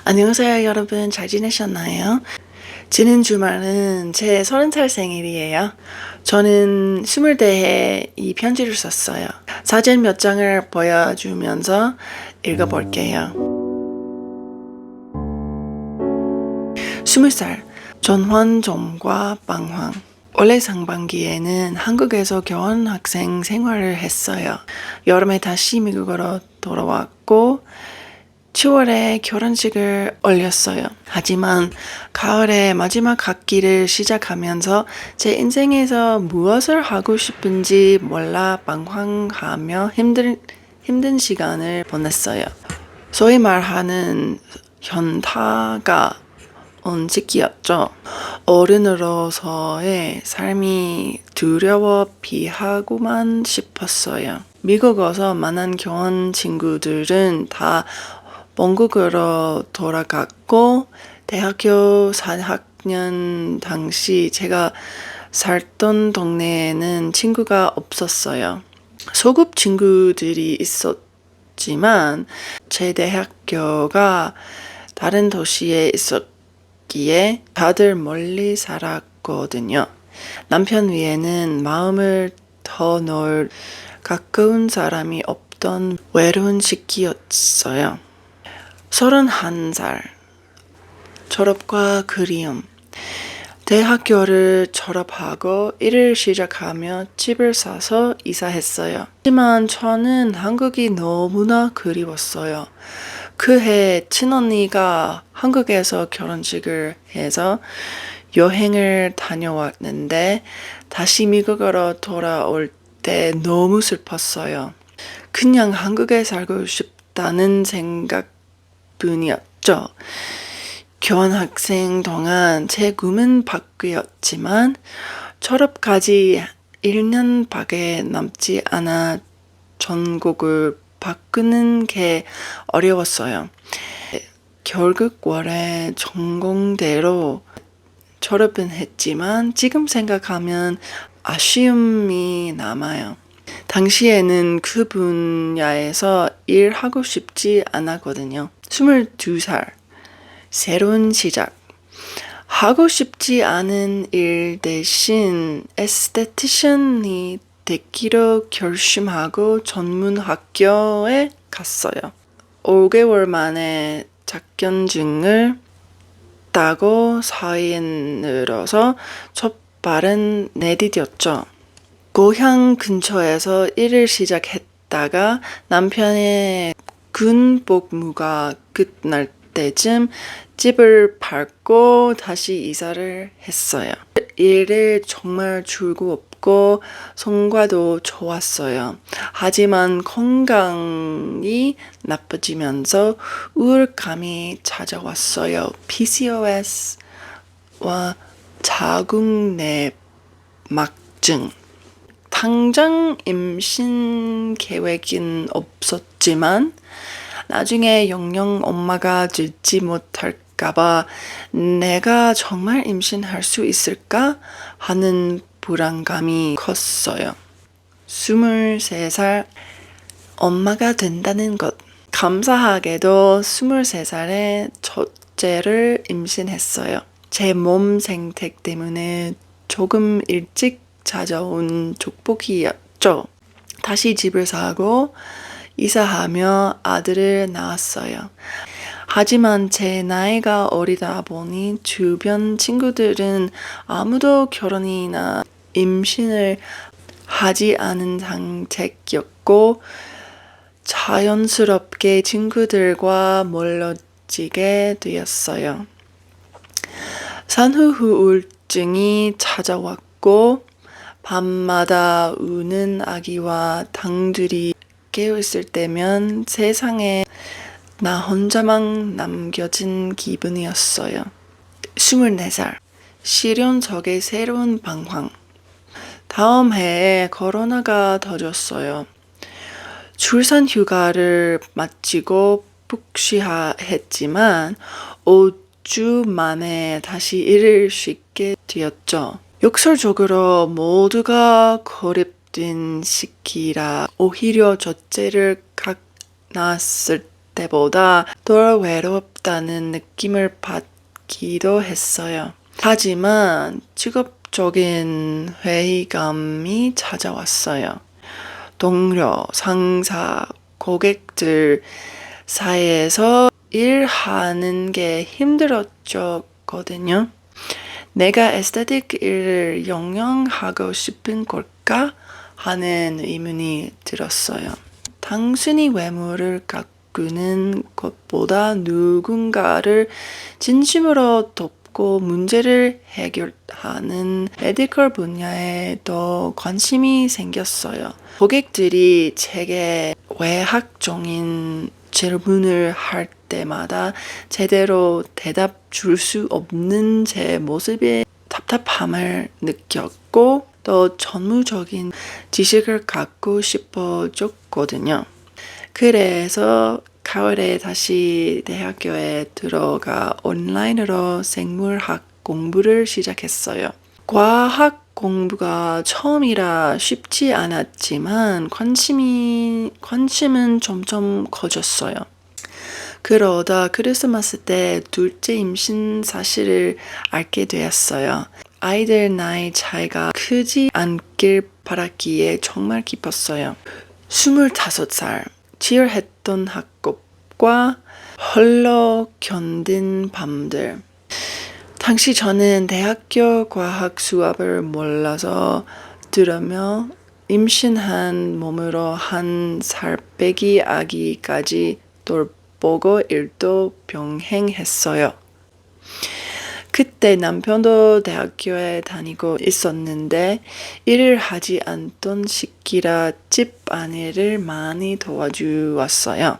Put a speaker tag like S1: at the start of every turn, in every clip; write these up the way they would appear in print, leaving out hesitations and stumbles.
S1: 안녕하세요, 여러분. 잘 지내셨나요? 지난 주말은 제 30살 생일이에요. 저는 20대에 이 편지를 썼어요. 사진 몇 장을 보여주면서 읽어볼게요. 20살, 전환점과 방황. 올해 상반기에는 한국에서 교환학생 생활을 했어요. 여름에 다시 미국으로 돌아왔고 10월에 결혼식을 올렸어요. 하지만 가을에 마지막 학기를 시작하면서 제 인생에서 무엇을 하고 싶은지 몰라 방황하며 힘든 시간을 보냈어요. 소위 말하는 현타가 온 시기였죠. 어른으로서의 삶이 두려워 비하고만 싶었어요. 미국 와서 만난 교환 친구들은 다 원국으로 돌아갔고 대학교 4학년 당시 제가 살던 동네에는 친구가 없었어요. 소급 친구들이 있었지만 제 대학교가 다른 도시에 있었기에 다들 멀리 살았거든요. 남편 위에는 마음을 더 넣을 가까운 사람이 없던 외로운 시기였어요. 31살, 졸업과 그리움. 대학교를 졸업하고 일을 시작하며 집을 사서 이사했어요. 하지만 저는 한국이 너무나 그리웠어요. 그해 친언니가 한국에서 결혼식을 해서 여행을 다녀왔는데 다시 미국으로 돌아올 때 너무 슬펐어요. 그냥 한국에 살고 싶다는 생각뿐이었죠. 교환학생 동안 제 꿈은 바뀌었지만 졸업까지 1년밖에 남지 않아 전국을 바꾸는 게 어려웠어요. 결국 올해 전공대로 졸업은 했지만 지금 생각하면 아쉬움이 남아요. 당시에는 그 분야에서 일하고 싶지 않았거든요. 22살, 새로운 시작. 하고 싶지 않은 일 대신 에스테티션이 되기로 결심하고 전문 학교에 갔어요. 5개월 만에 자격증을 따고 사인으로서 첫 발은 내디뎠죠. 고향 근처에서 일을 시작했다가 남편의 군 복무가 끝날 때쯤 집을 밟고 다시 이사를 했어요. 일을 정말 즐겁고 성과도 좋았어요. 하지만 건강이 나빠지면서 우울감이 찾아왔어요. PCOS와 자궁내막증. 당장 임신 계획은 없었지만 나중에 영영 엄마가 되지 못할까봐 내가 정말 임신할 수 있을까 하는 불안감이 컸어요. 23살 엄마가 된다는 것. 감사하게도 23살에 첫째를 임신했어요. 제 몸 생태 때문에 조금 일찍 찾아온 축복이었죠. 다시 집을 사고 이사하며 아들을 낳았어요. 하지만 제 나이가 어리다 보니 주변 친구들은 아무도 결혼이나 임신을 하지 않은 상태였고 자연스럽게 친구들과 멀어지게 되었어요. 산후 우울증이 찾아왔고 밤마다 우는 아기와 당들이 깨어있을 때면 세상에 나 혼자만 남겨진 기분이었어요. 24살, 실연적의 새로운 방황. 다음 해에 코로나가 터졌어요. 출산 휴가를 마치고 푹쉬했지만 5주 만에 다시 일을 쉽게 되었죠. 역설적으로 모두가 고립된 시기라 오히려 첫째를 각 낳았을 때보다 더 외롭다는 느낌을 받기도 했어요. 하지만 직업적인 회의감이 찾아왔어요. 동료, 상사, 고객들 사이에서 일하는 게 힘들었거든요. 내가 에스테틱 일을 영영하고 싶은 걸까? 하는 의문이 들었어요. 단순히 외모를 가꾸는 것보다 누군가를 진심으로 돕고 문제를 해결하는 메디컬 분야에 더 관심이 생겼어요. 고객들이 제게 외학적인 질문을 할 때마다 제대로 대답 줄 수 없는 제 모습에 답답함을 느꼈고 더 전문적인 지식을 갖고 싶어졌거든요. 그래서 가을에 다시 대학교에 들어가 온라인으로 생물학 공부를 시작했어요. 과학 공부가 처음이라 쉽지 않았지만 관심은 점점 커졌어요. 그러다 크리스마스 때 둘째 임신 사실을 알게 되었어요. 아이들 나이 차이가 크지 않길 바랐기에 정말 기뻤어요. 25살, 치열했던 학급과 홀로 견딘 밤들. 당시 저는 대학교 과학 수업을 몰라서 들으며 임신한 몸으로 1살 빼기 아기까지 돌보고 일도 병행했어요. 그때 남편도 대학교에 다니고 있었는데 일을 하지 않던 시기라 집안일을 많이 도와주었어요.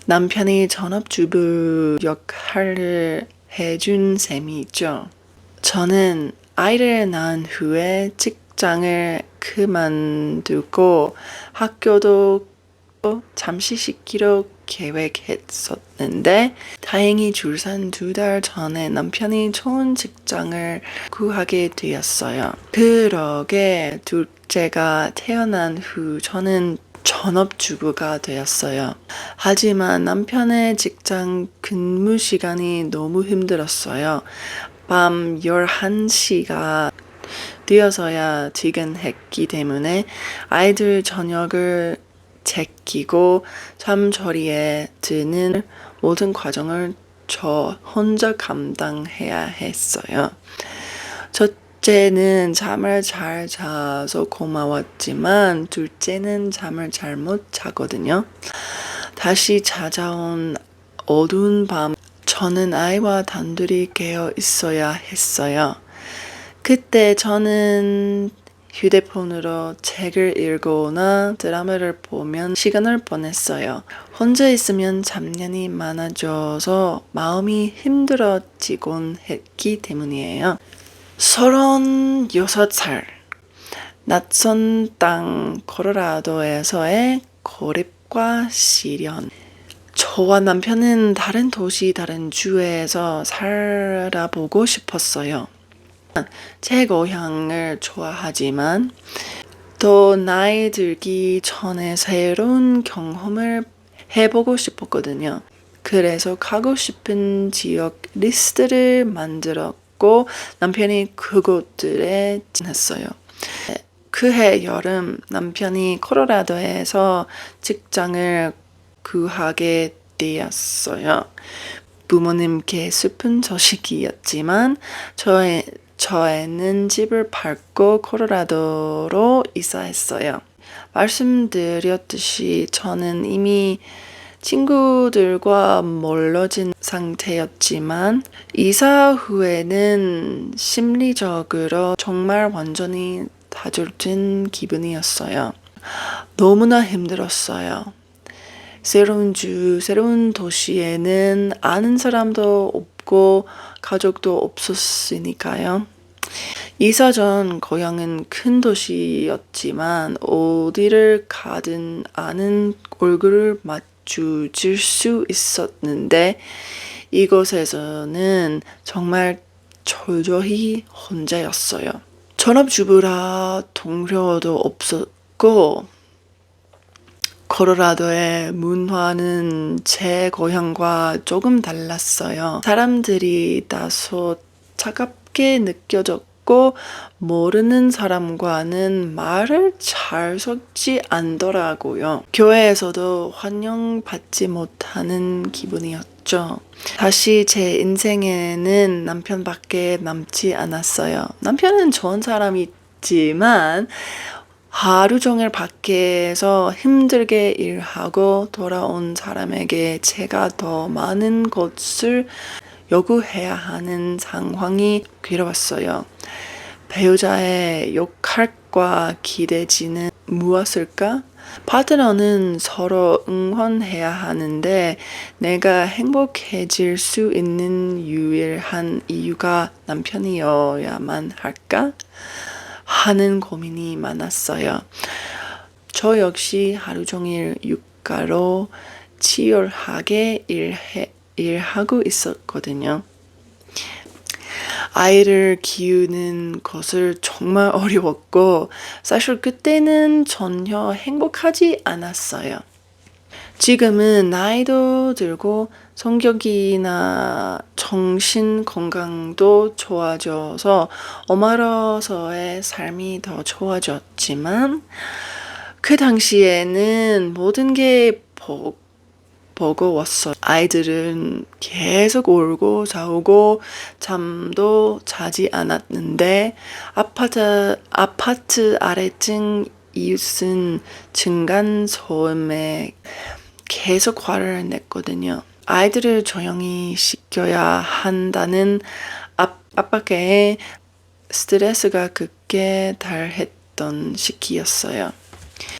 S1: 남편이 전업주부 역할을 해준 셈이죠. 저는 아이를 낳은 후에 직장을 그만두고 학교도 잠시 쉬기로 계획했었는데 다행히 출산 2달 전에 남편이 좋은 직장을 구하게 되었어요. 그러게 둘째가 태어난 후 저는 전업주부가 되었어요. 하지만 남편의 직장 근무 시간이 너무 힘들었어요. 밤 11시가 되어서야 퇴근했기 때문에 아이들 저녁을 제끼고 잠자리에 드는 모든 과정을 저 혼자 감당해야 했어요. 첫째는 잠을 잘 자서 고마웠지만 둘째는 잠을 잘 못 자거든요. 다시 찾아온 어두운 밤, 저는 아이와 단둘이 깨어 있어야 했어요. 그때 저는 휴대폰으로 책을 읽거나 드라마를 보면 시간을 보냈어요. 혼자 있으면 잡념이 많아져서 마음이 힘들어지곤 했기 때문이에요. 36살, 낯선 땅 콜로라도에서의 고립과 시련. 저와 남편은 다른 도시, 다른 주에서 살아보고 싶었어요. 제 고향을 좋아하지만 더 나이 들기 전에 새로운 경험을 해보고 싶었거든요. 그래서 가고 싶은 지역 리스트를 만들었고 남편이 그곳들에 지냈어요. 그해 여름 남편이 콜로라도에서 직장을 구하게 되었어요. 부모님께 슬픈 소식이었지만 저희는 집을 팔고 콜로라도로 이사했어요. 말씀드렸듯이 저는 이미 친구들과 멀어진 상태였지만 이사 후에는 심리적으로 정말 완전히 다줄진 기분이었어요. 너무나 힘들었어요. 새로운 새로운 도시에는 아는 사람도 없고 가족도 없었으니까요. 이사 전 고향은 큰 도시였지만 어디를 가든 아는 얼굴을 마주칠 수 있었는데 이곳에서는 정말 철저히 혼자였어요. 전업주부라 동료도 없었고 콜로라도의 문화는 제 고향과 조금 달랐어요. 사람들이 다소 차갑게 느껴졌고 모르는 사람과는 말을 잘 섞지 않더라고요. 교회에서도 환영받지 못하는 기분이었죠. 다시 제 인생에는 남편밖에 남지 않았어요. 남편은 좋은 사람이지만 하루 종일 밖에서 힘들게 일하고 돌아온 사람에게 제가 더 많은 것을 요구해야 하는 상황이 괴로웠어요. 배우자의 역할과 기대치는 무엇일까? 파트너는 서로 응원해야 하는데 내가 행복해질 수 있는 유일한 이유가 남편이어야만 할까? 하는 고민이 많았어요. 저 역시 하루 종일 육가로 치열하게 일하고 있었거든요. 아이를 키우는 것을 정말 어려웠고 사실 그때는 전혀 행복하지 않았어요. 지금은 나이도 들고 성격이나 정신 건강도 좋아져서 엄마로서의 삶이 더 좋아졌지만 그 당시에는 모든 게 버거웠어요. 아이들은 계속 울고 자고 잠도 자지 않았는데 아파트 아래층 이웃은 층간소음에 계속 화를 냈거든요. 아이들을 조용히 시켜야 한다는 압박에 스트레스가 극에 달했던 시기였어요.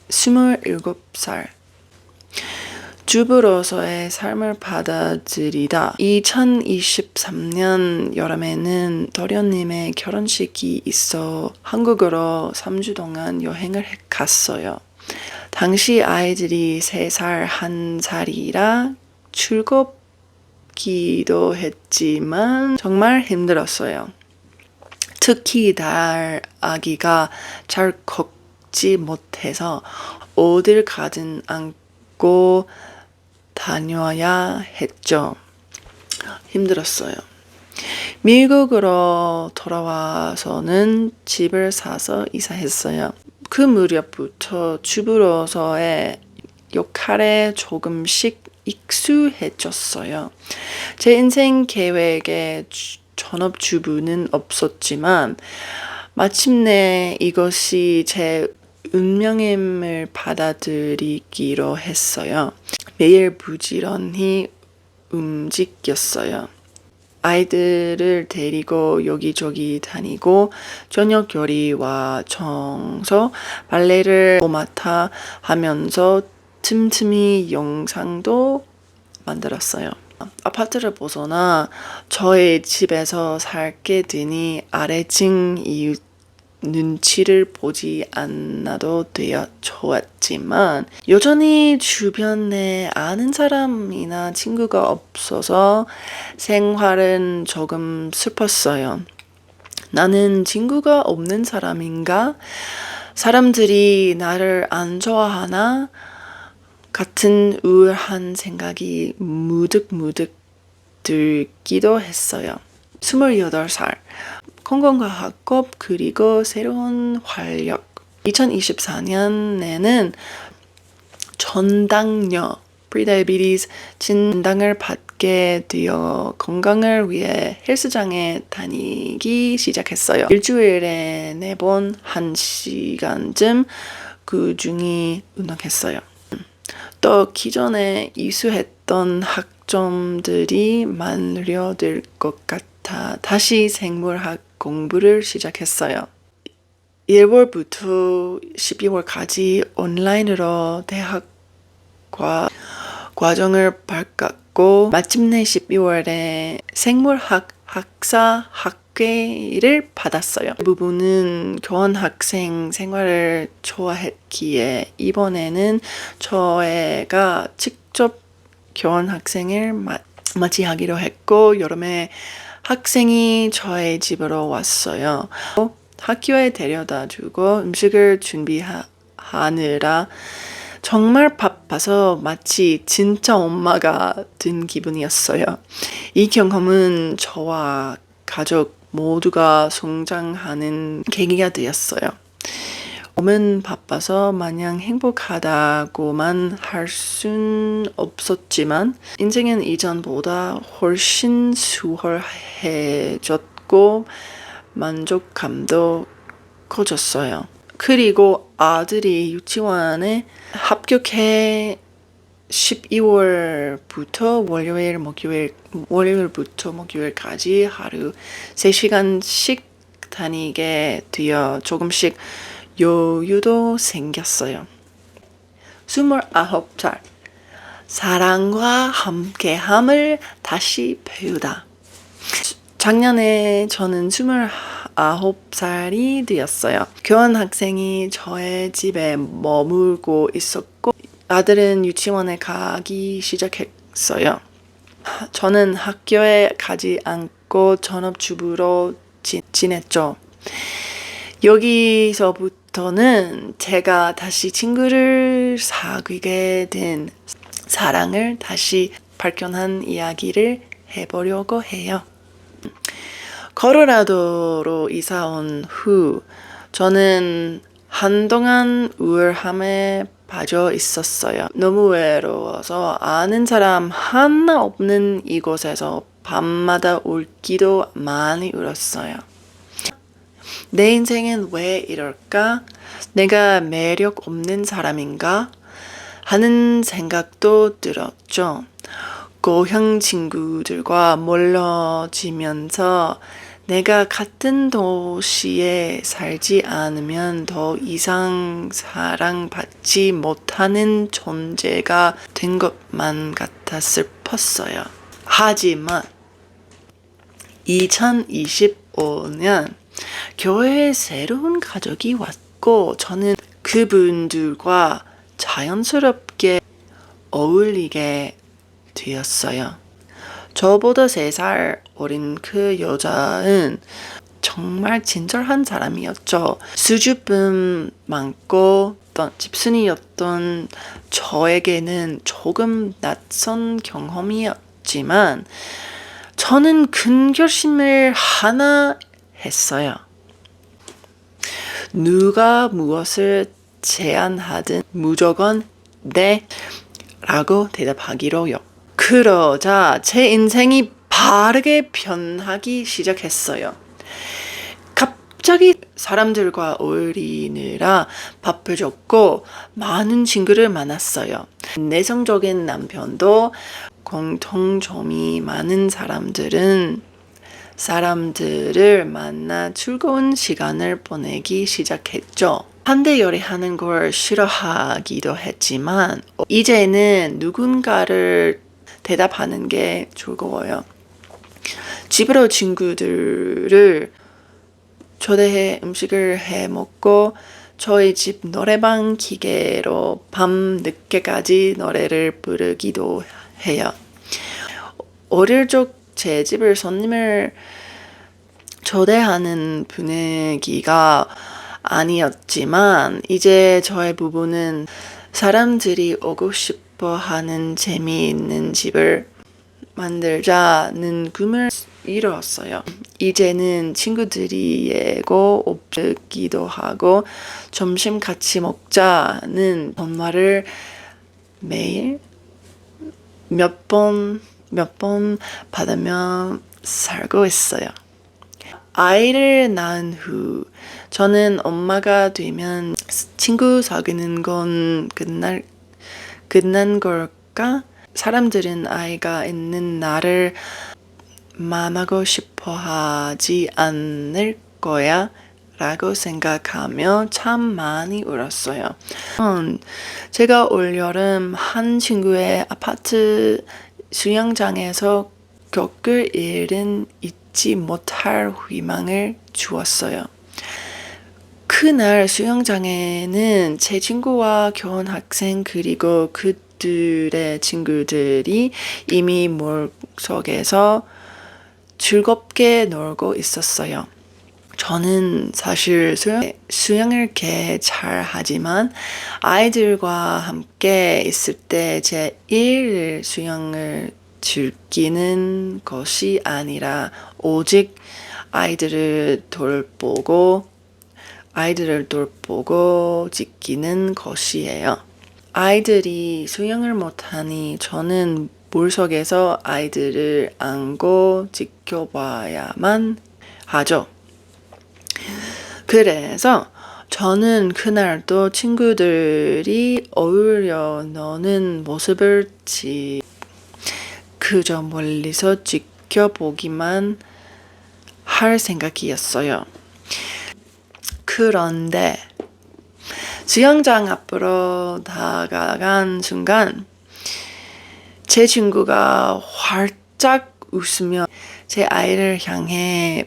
S1: 27살. 주부로서의 삶을 받아들이다. 2023년 여름에는 도련님의 결혼식이 있어 한국으로 3주 동안 여행을 갔어요. 당시 아이들이 3살, 1살이라 즐겁기도 했지만 정말 힘들었어요. 특히 딸 아기가 잘 걷지 못해서 어딜 가든 안고 다녀야 했죠. 힘들었어요. 미국으로 돌아와서는 집을 사서 이사했어요. 그 무렵부터 주부로서의 역할에 조금씩 익숙해졌어요. 제 인생 계획에 전업주부는 없었지만 마침내 이것이 제 운명임을 받아들이기로 했어요. 매일 부지런히 움직였어요. 아이들을 데리고 여기저기 다니고 저녁 요리와 청소, 빨래를 맡아 하면서 틈틈이 영상도 만들었어요. 아파트를 벗어나 저의 집에서 살게 되니 아래층 이웃 눈치를 보지 않아도 되어 좋았지만 여전히 주변에 아는 사람이나 친구가 없어서 생활은 조금 슬펐어요. 나는 친구가 없는 사람인가? 사람들이 나를 안 좋아하나? 같은 우울한 생각이 무득무득 들기도 했어요. 28살. 공공과학급 그리고 새로운 활력. 2024년에는 전당뇨, 프리다이비티스 진단을 받게 되어 건강을 위해 헬스장에 다니기 시작했어요. 일주일에 4번 1시간쯤 꾸준히 운동했어요. 또 기존에 이수했던 학점들이 만료될 것 같아 다시 생물학 공부를 시작했어요. 1월부터 12월까지 온라인으로 대학과 과정을 밟았고 마침내 12월에 생물학 학사 학회를 받았어요. 대부분은 교환학생 생활을 좋아했기에 이번에는 저희가 직접 교환학생을 맞이하기로 했고 여름에 학생이 저의 집으로 왔어요. 학교에 데려다 주고 음식을 준비하느라 정말 바빴어요. 바빠서 마치 진짜 엄마가 된 기분이었어요. 이 경험은 저와 가족 모두가 성장하는 계기가 되었어요. 몸은 바빠서 마냥 행복하다고만 할 순 없었지만 인생은 이전보다 훨씬 수월해졌고 만족감도 커졌어요. 그리고 아들이 유치원에 합격해 12월부터 월요일부터 목요일까지 하루 3시간씩 다니게 되어 조금씩 여유도 생겼어요. 29살. 사랑과 함께함을 다시 배우다. 작년에 저는 29살이 되었어요. 교환학생이 저의 집에 머물고 있었고 아들은 유치원에 가기 시작했어요. 저는 학교에 가지 않고 전업주부로 지냈죠. 여기서부터는 제가 다시 친구를 사귀게 된 사랑을 다시 발견한 이야기를 해보려고 해요. 코로라도로 이사 온 후 저는 한동안 우울함에 빠져 있었어요. 너무 외로워서 아는 사람 하나 없는 이곳에서 밤마다 울기도 많이 울었어요. 내 인생은 왜 이럴까? 내가 매력 없는 사람인가? 하는 생각도 들었죠. 고향 친구들과 멀어지면서 내가 같은 도시에 살지 않으면 더 이상 사랑받지 못하는 존재가 된 것만 같아 슬펐어요. 하지만 2025년 교회에 새로운 가족이 왔고 저는 그분들과 자연스럽게 어울리게 되었어요. 저보다 3살 어린 그 여자는 정말 친절한 사람이었죠. 수줍음 많고 집순이였던 저에게는 조금 낯선 경험이었지만 저는 큰 결심을 하나 했어요. 누가 무엇을 제안하든 무조건 네 라고 대답하기로요. 그러자 제 인생이 빠르게 변하기 시작했어요. 갑자기 사람들과 어울리느라 바빠졌고 많은 친구를 만났어요. 내성적인 남편도 공통점이 많은 사람들을 만나 즐거운 시간을 보내기 시작했죠. 한대 요리하는 걸 싫어하기도 했지만 이제는 누군가를 대답하는 게 즐거워요. 집으로 친구들을 초대해 음식을 해 먹고 저희 집 노래방 기계로 밤 늦게까지 노래를 부르기도 해요. 어릴 적 제 집을 손님을 초대하는 분위기가 아니었지만 이제 저의 부부는 사람들이 오고 싶어 하는 재미있는 집을 만들자는 꿈을 이루었어요. 이제는 친구들이 예고 없기도 하고 점심 같이 먹자는 전화를 매일 몇 번 받으며 살고 있어요. 아이를 낳은 후 저는 엄마가 되면 친구 사귀는 건 끝난 걸까? 사람들은 아이가 있는 나를 만나고 싶어 하지 않을 거야 라고 생각하며 참 많이 울었어요. 제가 올여름 한 친구의 아파트 수영장에서 겪을 일은 잊지 못할 희망을 주었어요. 그날 수영장에는 제 친구와 교환학생 그리고 그들의 친구들이 이미 물속에서 즐겁게 놀고 있었어요. 저는 사실 수영을 꽤 잘하지만 아이들과 함께 있을 때 제1 수영을 즐기는 것이 아니라 오직 아이들을 돌보고 지키는 것이에요. 아이들이 수영을 못하니 저는 물속에서 아이들을 안고 지켜봐야만 하죠. 그래서 저는 그날도 친구들이 어울려 노는 모습을 그저 멀리서 지켜보기만 할 생각이었어요. 그런데 수영장 앞으로 다가간 순간 제 친구가 활짝 웃으며 제 아이를 향해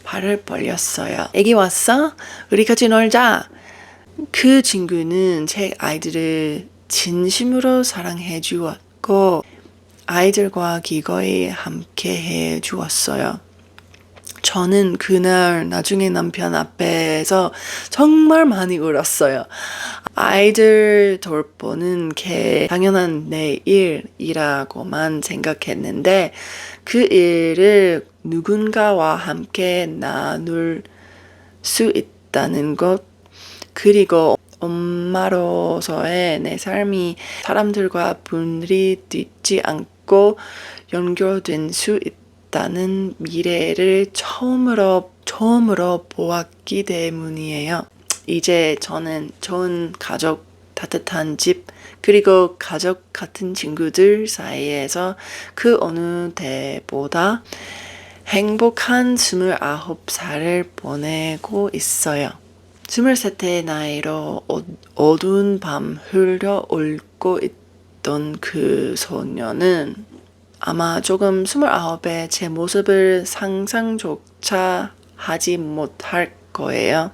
S1: 발을 벌렸어요. 애기 왔어? 우리 같이 놀자. 그 친구는 제 아이들을 진심으로 사랑해 주었고 아이들과 기꺼이 함께 해 주었어요. 저는 그날 나중에 남편 앞에서 정말 많이 울었어요. 아이들 돌보는 게 당연한 내 일이라고만 생각했는데 그 일을 누군가와 함께 나눌 수 있다는 것, 그리고 엄마로서의 내 삶이 사람들과 분리되지 않고 연결된 수 있다는 미래를 처음으로 보았기 때문이에요. 이제 저는 좋은 가족, 따뜻한 집, 그리고 가족 같은 친구들 사이에서 그 어느 때보다 행복한 29살을 보내고 있어요. 23의 나이로 어두운 밤 흘러올고 있던 그 소녀는 아마 조금 29의 제 모습을 상상조차 하지 못할 거예요.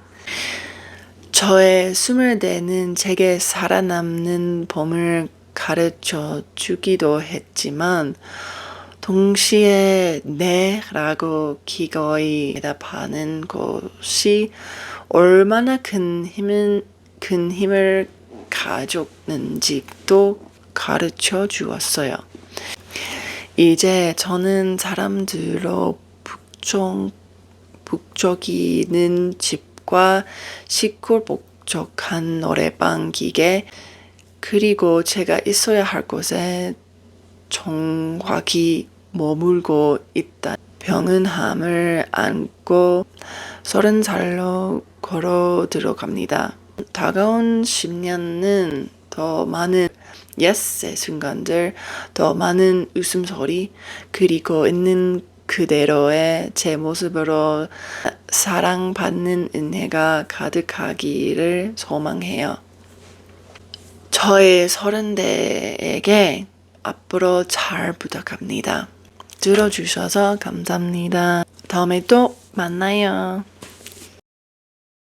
S1: 저의 24는 제게 살아남는 법을 가르쳐 주기도 했지만 동시에 네라고 기꺼이 대답하는 것이 얼마나 큰 힘을 가졌는지도 가르쳐 주었어요. 이제 저는 사람들로 북적이는 집과 시끌벅적한 노래방 기계, 그리고 제가 있어야 할 곳에 정확히 머물고 있다. 병은함을 안고 30살로 걸어 들어갑니다. 다가온 10년은 더 많은 예스의 순간들, 더 많은 웃음소리, 그리고 있는 그대로의 제 모습으로 사랑받는 은혜가 가득하기를 소망해요. 저의 30대에게 앞으로 잘 부탁합니다. 들어주셔서 감사합니다. 다음에 또 만나요.